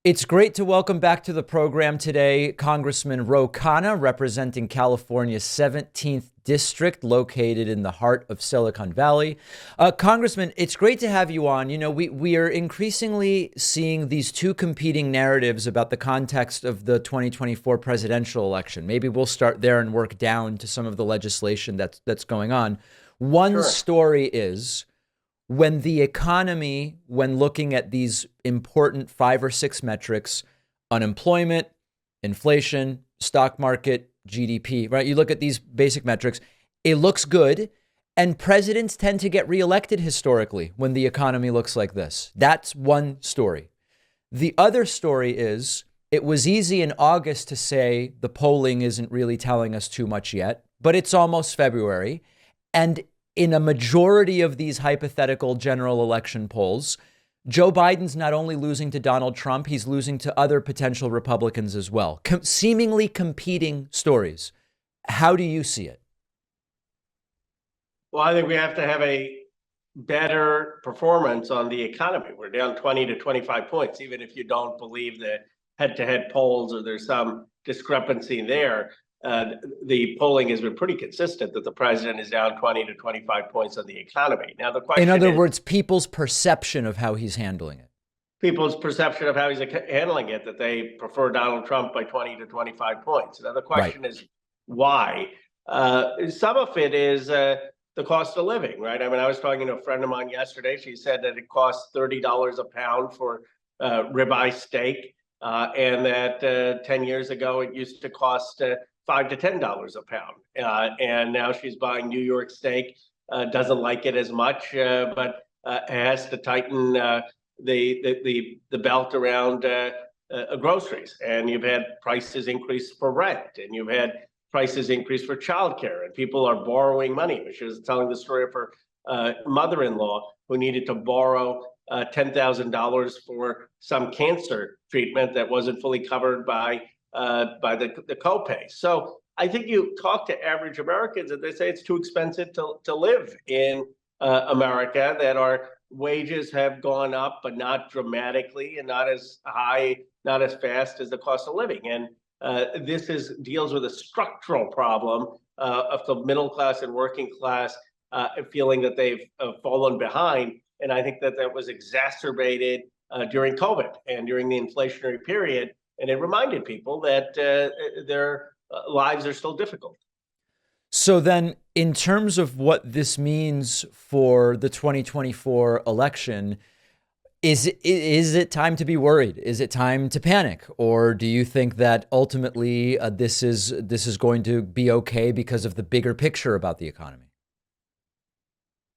It's great to welcome back to the program today Congressman Ro Khanna, representing California's 17th district, located in the heart of Silicon Valley. Congressman, it's great to have you on. You know, we are increasingly seeing these two competing narratives about the context of the 2024 presidential election. Maybe we'll start there and work down to some of the legislation that's going on. One Sure. story is when the economy, when looking at these important 5 or 6 metrics, unemployment, inflation, stock market, GDP, right? You look at these basic metrics, it looks good. And presidents tend to get reelected historically when the economy looks like this. That's one story. The other story is it was easy in August to say the polling isn't really telling us too much yet, but it's almost February. And in a majority of these hypothetical general election polls, Joe Biden's not only losing to Donald Trump, he's losing to other potential Republicans as well. Seemingly competing stories. How do you see it? Well, I think we have to have a better performance on the economy. We're down 20 to 25 points, even if you don't believe the head-to-head polls or there's some discrepancy there. The polling has been pretty consistent that the president is down 20 to 25 points on the economy. Now, the In question other is words, people's perception of how he's handling it. people's perception of how he's handling it, that they prefer Donald Trump by 20 to 25 points. Now, the Right. question is why? Some of it is the cost of living, right? I mean, I was talking to a friend of mine yesterday. She said that it costs $30 a pound for ribeye steak, and that 10 years ago it used to cost $5 to $10 a pound. And now she's buying New York steak, doesn't like it as much, but has to tighten the belt around groceries. And you've had prices increase for rent, and you've had prices increase for childcare, and people are borrowing money. She was telling the story of her mother-in-law who needed to borrow $10,000 for some cancer treatment that wasn't fully covered by the copay. So I think you talk to average Americans and they say it's too expensive to live in America, that our wages have gone up, but not dramatically and not as high, not as fast as the cost of living. And this deals with a structural problem of the middle class and working class feeling that they've fallen behind. And I think that was exacerbated during COVID and during the inflationary period. And it reminded people that their lives are still difficult. So then, in terms of what this means for the 2024 election, is it time to be worried? Is it time to panic? Or do you think that ultimately this is going to be okay because of the bigger picture about the economy?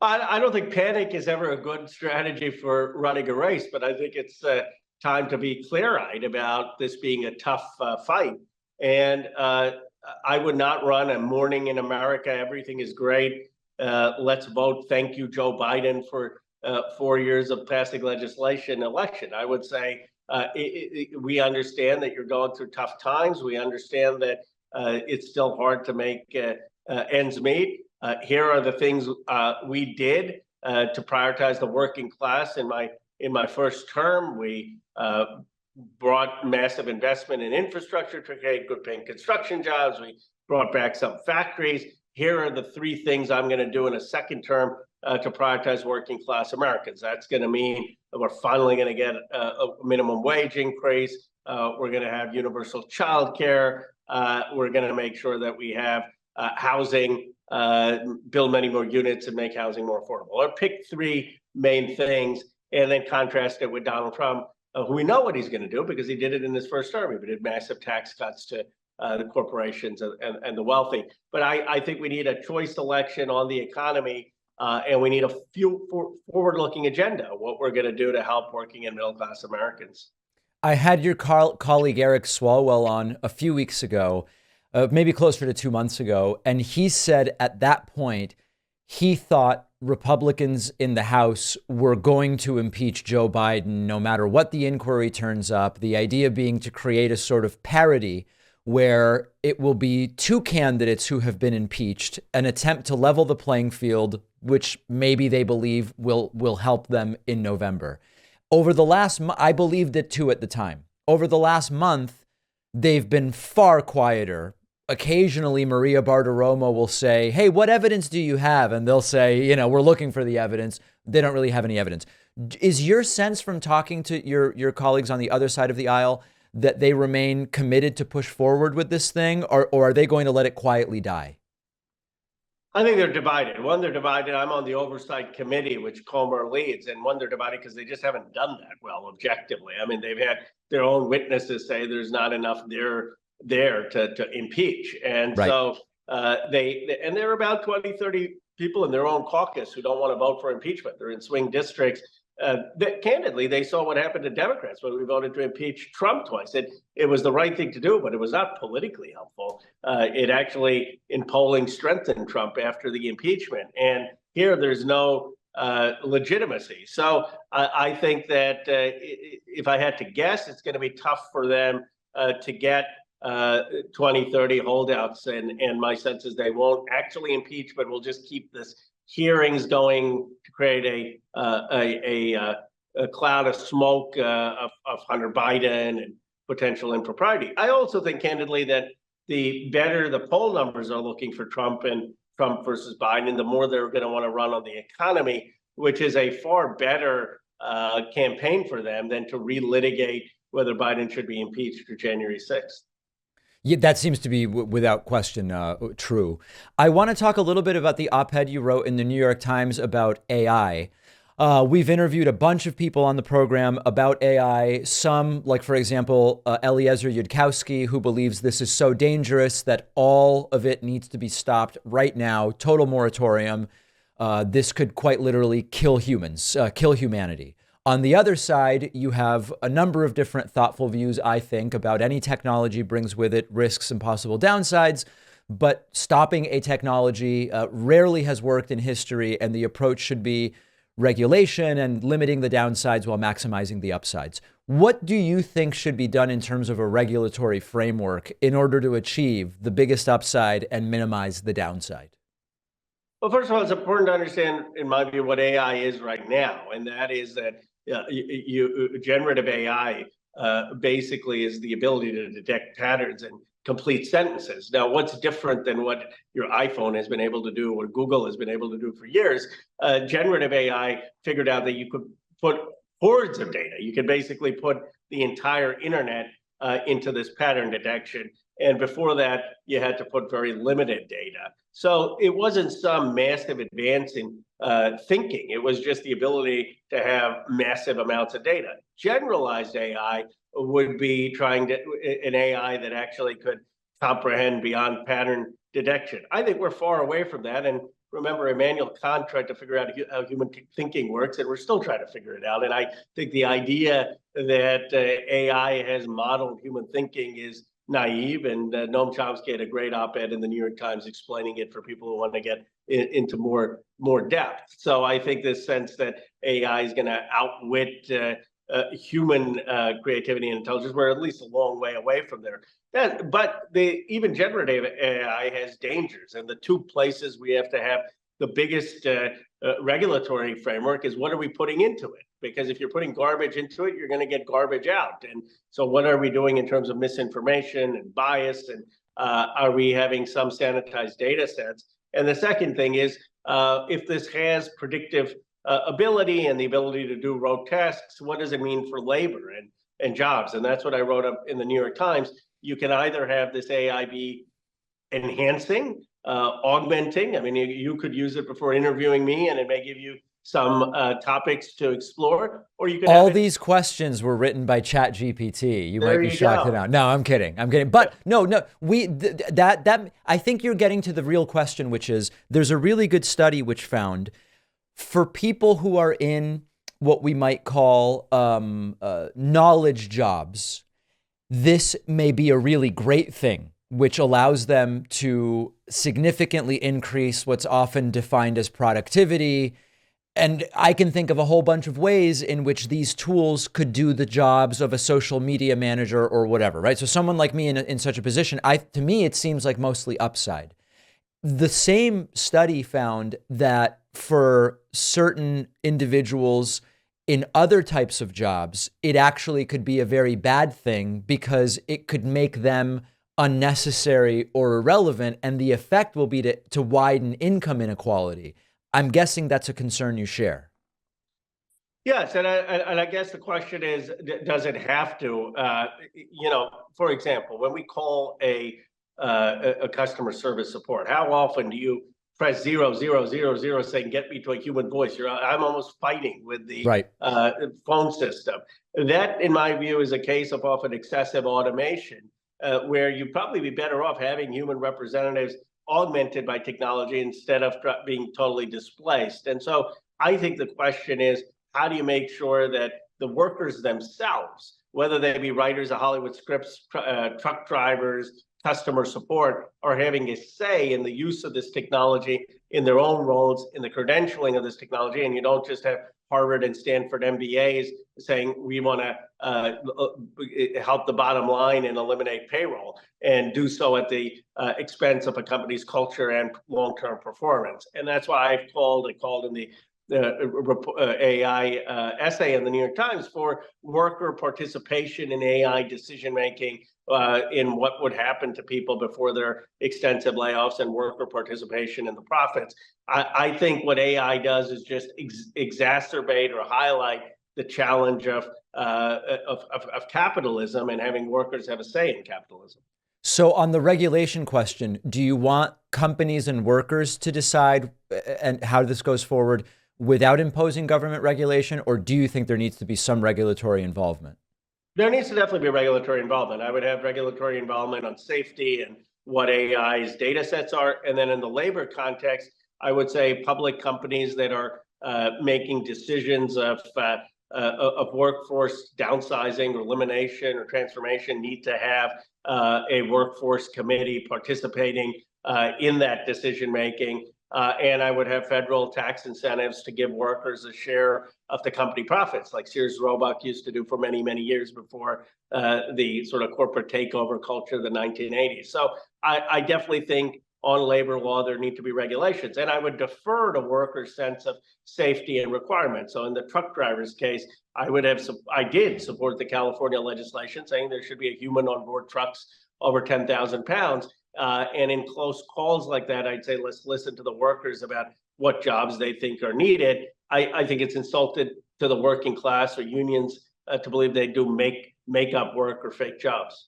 I don't think panic is ever a good strategy for running a race, but I think it's time to be clear-eyed about this being a tough fight. And I would not run a morning in America. Everything is great. Let's vote. Thank you, Joe Biden, for 4 years of passing legislation election. I would say we understand that you're going through tough times. We understand that it's still hard to make ends meet. Here are the things we did to prioritize the working class. In my first term, we brought massive investment in infrastructure to create good-paying construction jobs. We brought back some factories. Here are the 3 things I'm going to do in a second term to prioritize working class Americans. That's going to mean that we're finally going to get a minimum wage increase. We're going to have universal child care. We're going to make sure that we have housing, build many more units and make housing more affordable. Or pick 3 main things and then contrast it with Donald Trump, who we know what he's going to do because he did it in his first term. He did massive tax cuts to the corporations and the wealthy. But I think we need a choice election on the economy, and we need a forward-looking agenda, what we're going to do to help working and middle-class Americans. I had your colleague Eric Swalwell on a few weeks ago, maybe closer to 2 months ago, and he said at that point he thought Republicans in the House were going to impeach Joe Biden no matter what the inquiry turns up, the idea being to create a sort of parity where it will be 2 candidates who have been impeached, an attempt to level the playing field, which maybe they believe will help them in November. Over the last, I believed it too at the time. over the last month, they've been far quieter. Occasionally, Maria Bartiromo will say, hey, what evidence do you have? And they'll say, we're looking for the evidence. They don't really have any evidence. Is your sense from talking to your colleagues on the other side of the aisle that they remain committed to push forward with this thing, or are they going to let it quietly die? I think they're divided. One, they're divided. I'm on the oversight committee, which Comer leads, and one, they're divided because they just haven't done that well objectively. I mean, they've had their own witnesses say there's not enough there to impeach, and Right. so there are about 20, 30 people in their own caucus who don't want to vote for impeachment. They're in swing districts. Candidly, they saw what happened to Democrats when we voted to impeach Trump twice. It was the right thing to do, but it was not politically helpful. It actually, in polling, strengthened Trump after the impeachment. And here, there's no legitimacy. So I think that if I had to guess, it's going to be tough for them to get 20, 30 holdouts. And my sense is they won't actually impeach, but we'll just keep this hearings going to create a cloud of smoke of Hunter Biden and potential impropriety. I also think, candidly, that the better the poll numbers are looking for Trump and Trump versus Biden, the more they're going to want to run on the economy, which is a far better campaign for them than to relitigate whether Biden should be impeached for January 6th. Yeah, that seems to be without question true. I want to talk a little bit about the op-ed you wrote in the New York Times about AI. We've interviewed a bunch of people on the program about AI. Some, like, for example, Eliezer Yudkowsky, who believes this is so dangerous that all of it needs to be stopped right now. Total moratorium. This could quite literally kill humans, kill humanity. On the other side, you have a number of different thoughtful views, I think, about any technology brings with it risks and possible downsides. But stopping a technology rarely has worked in history, and the approach should be regulation and limiting the downsides while maximizing the upsides. What do you think should be done in terms of a regulatory framework in order to achieve the biggest upside and minimize the downside? Well, first of all, it's important to understand, in my view, what AI is right now, and that is that generative AI basically is the ability to detect patterns and complete sentences. Now, what's different than what your iPhone has been able to do or Google has been able to do for years? Generative AI figured out that you could put hordes of data. You could basically put the entire internet into this pattern detection. And before that, you had to put very limited data. So it wasn't some massive advance in thinking. It was just the ability to have massive amounts of data. Generalized AI would be an AI that actually could comprehend beyond pattern detection. I think we're far away from that. And remember, Immanuel Kant tried to figure out how human thinking works, and we're still trying to figure it out. And I think the idea that AI has modeled human thinking is naive, and Noam Chomsky had a great op-ed in the New York Times explaining it for people who want to get into more depth. So I think this sense that AI is going to outwit human creativity and intelligence, we're at least a long way away from there. But even generative AI has dangers, and the two places we have to have the biggest regulatory framework is what are we putting into it? Because if you're putting garbage into it, you're going to get garbage out. And so what are we doing in terms of misinformation and bias? And are we having some sanitized data sets? And the second thing is, if this has predictive ability and the ability to do rote tasks, what does it mean for labor and jobs? And that's what I wrote up in the New York Times. You can either have this AI be enhancing, augmenting. I mean, you could use it before interviewing me, and it may give you some topics to explore, or you could all these questions were written by ChatGPT. You might be shocked to know. No, I'm kidding. But no, I think you're getting to the real question, which is there's a really good study which found for people who are in what we might call knowledge jobs, this may be a really great thing, which allows them to significantly increase what's often defined as productivity. And I can think of a whole bunch of ways in which these tools could do the jobs of a social media manager or whatever, right? So someone like me in such a position, to me, it seems like mostly upside. The same study found that for certain individuals In other types of jobs, it actually could be a very bad thing because it could make them unnecessary or irrelevant, and the effect will be to widen income inequality. I'm guessing that's a concern you share. Yes, and I guess the question is, does it have to? For example, when we call a customer service support, how often do you press 0 0 0 0 saying get me to a human voice? I'm almost fighting with the Right. phone system. That, in my view, is a case of often excessive automation, where you'd probably be better off having human representatives augmented by technology instead of being totally displaced. And so I think the question is, how do you make sure that the workers themselves, whether they be writers of Hollywood scripts, truck drivers, customer support, are having a say in the use of this technology in their own roles, in the credentialing of this technology, and you don't just have Harvard and Stanford MBAs saying we want to help the bottom line and eliminate payroll, and do so at the expense of a company's culture and long-term performance. And that's why I called in the AI essay in the New York Times for worker participation in AI decision making, in what would happen to people before their extensive layoffs, and worker participation in the profits. I think what AI does is just exacerbate or highlight the challenge of capitalism and having workers have a say in capitalism. So on the regulation question, do you want companies and workers to decide and how this goes forward without imposing government regulation, or do you think there needs to be some regulatory involvement? There needs to definitely be regulatory involvement. I would have regulatory involvement on safety and what AI's data sets are. And then in the labor context, I would say public companies that are making decisions of workforce downsizing or elimination or transformation need to have a workforce committee participating in that decision making. And I would have federal tax incentives to give workers a share of the company profits, like Sears Roebuck used to do for many, many years before the sort of corporate takeover culture of the 1980s. So I definitely think on labor law, there need to be regulations. And I would defer to workers' sense of safety and requirements. So in the truck drivers case, I did support the California legislation saying there should be a human on board trucks over 10,000 pounds. And in close calls like that, I'd say, let's listen to the workers about what jobs they think are needed. I think it's insulted to the working class or unions to believe they do make up work or fake jobs.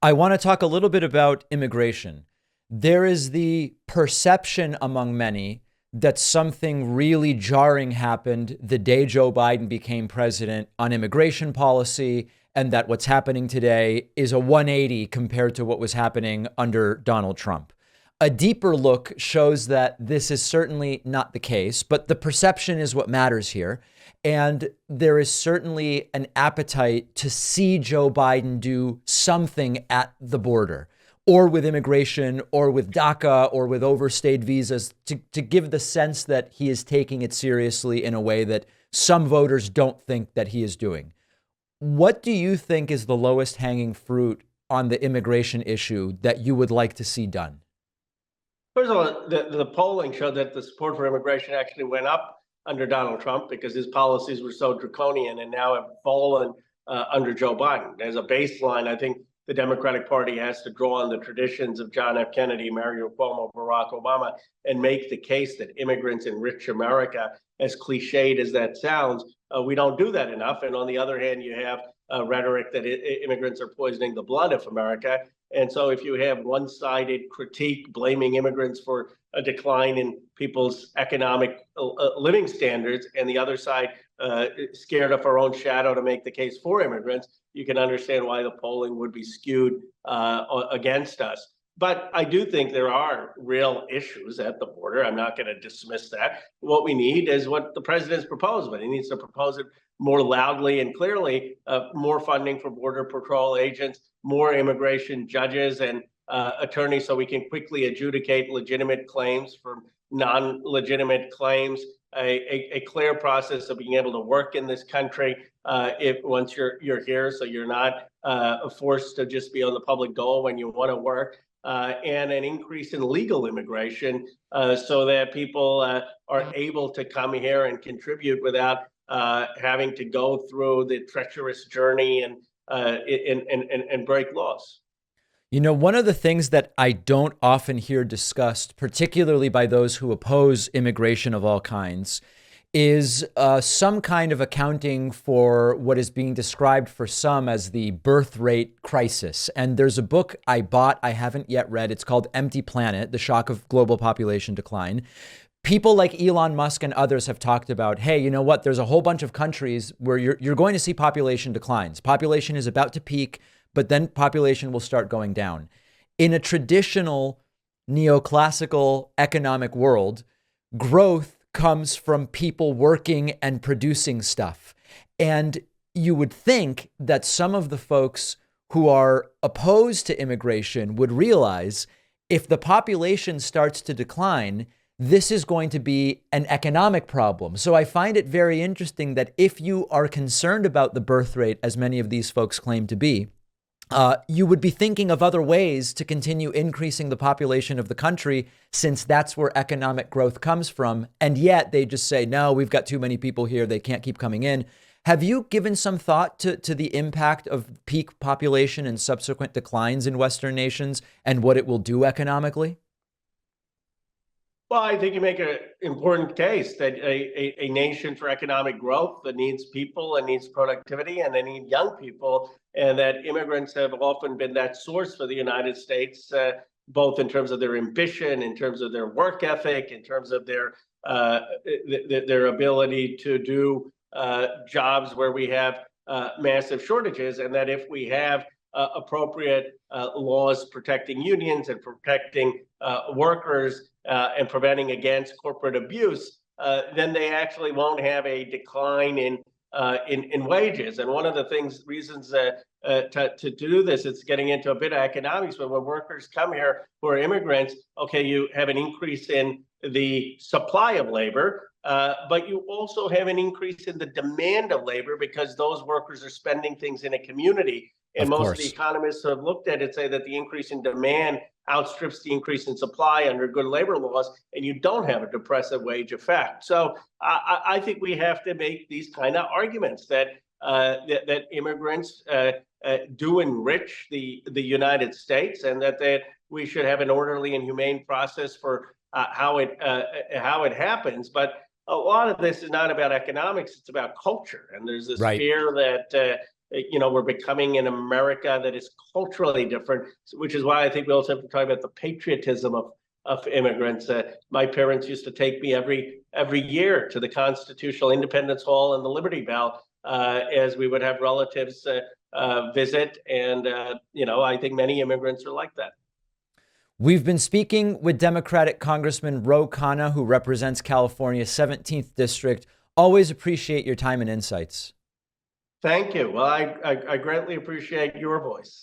I want to talk a little bit about immigration. There is the perception among many that something really jarring happened the day Joe Biden became president on immigration policy, and that what's happening today is a 180 compared to what was happening under Donald Trump. A deeper look shows that this is certainly not the case, but the perception is what matters here. And there is certainly an appetite to see Joe Biden do something at the border, or with immigration, or with DACA, or with overstayed visas, to give the sense that he is taking it seriously in a way that some voters don't think that he is doing. What do you think is the lowest hanging fruit on the immigration issue that you would like to see done? First of all, the polling showed that the support for immigration actually went up under Donald Trump because his policies were so draconian, and now have fallen under Joe Biden. As a baseline, I think the Democratic Party has to draw on the traditions of John F. Kennedy, Mario Cuomo, Barack Obama, and make the case that immigrants enrich America. As cliched as that sounds, we don't do that enough. And on the other hand, you have rhetoric that immigrants are poisoning the blood of America. And so if you have one-sided critique blaming immigrants for a decline in people's economic living standards, and the other side scared of our own shadow to make the case for immigrants, you can understand why the polling would be skewed against us. But I do think there are real issues at the border. I'm not going to dismiss that. What we need is what the president's proposed, but he needs to propose it more loudly and clearly, more funding for Border Patrol agents, more immigration judges and attorneys so we can quickly adjudicate legitimate claims from non-legitimate claims, a clear process of being able to work in this country if once you're here, so you're not forced to just be on the public dole when you want to work, and an increase in legal immigration so that people are able to come here and contribute without having to go through the treacherous journey and break laws. You know, one of the things that I don't often hear discussed, particularly by those who oppose immigration of all kinds, is some kind of accounting for what is being described for some as the birth rate crisis. And there's a book I bought, I haven't yet read. It's called Empty Planet: The Shock of Global Population Decline. People like Elon Musk and others have talked about, hey, you know what? There's a whole bunch of countries where you're going to see population declines. Population is about to peak, but then population will start going down. In a traditional neoclassical economic world, growth comes from people working and producing stuff. And you would think that some of the folks who are opposed to immigration would realize if the population starts to decline, this is going to be an economic problem. So I find it very interesting that if you are concerned about the birth rate, as many of these folks claim to be, you would be thinking of other ways to continue increasing the population of the country, since that's where economic growth comes from. And yet they just say, no, we've got too many people here. They can't keep coming in. Have you given some thought to the impact of peak population and subsequent declines in Western nations and what it will do economically? Well, I think you make an important case that a nation for economic growth that needs people and needs productivity and they need young people, and that immigrants have often been that source for the United States, both in terms of their ambition, in terms of their work ethic, in terms of their ability to do jobs where we have massive shortages, and that if we have appropriate laws protecting unions and protecting workers and preventing against corporate abuse, then they actually won't have a decline in wages. And one of the reasons to do this, it's getting into a bit of economics, but when workers come here who are immigrants, okay, you have an increase in the supply of labor, but you also have an increase in the demand of labor because those workers are spending things in a community. And most of the economists who have looked at it say that the increase in demand outstrips the increase in supply under good labor laws, and you don't have a depressive wage effect. So I think we have to make these kind of arguments that immigrants do enrich the United States, and that we should have an orderly and humane process for how it happens. But a lot of this is not about economics; it's about culture. And there's this fear that we're becoming an America that is culturally different, which is why I think we also have to talk about the patriotism of immigrants. My parents used to take me every year to the Constitutional Independence Hall and the Liberty Bell, as we would have relatives visit. And, I think many immigrants are like that. We've been speaking with Democratic Congressman Ro Khanna, who represents California's 17th District. Always appreciate your time and insights. Thank you. Well, I greatly appreciate your voice.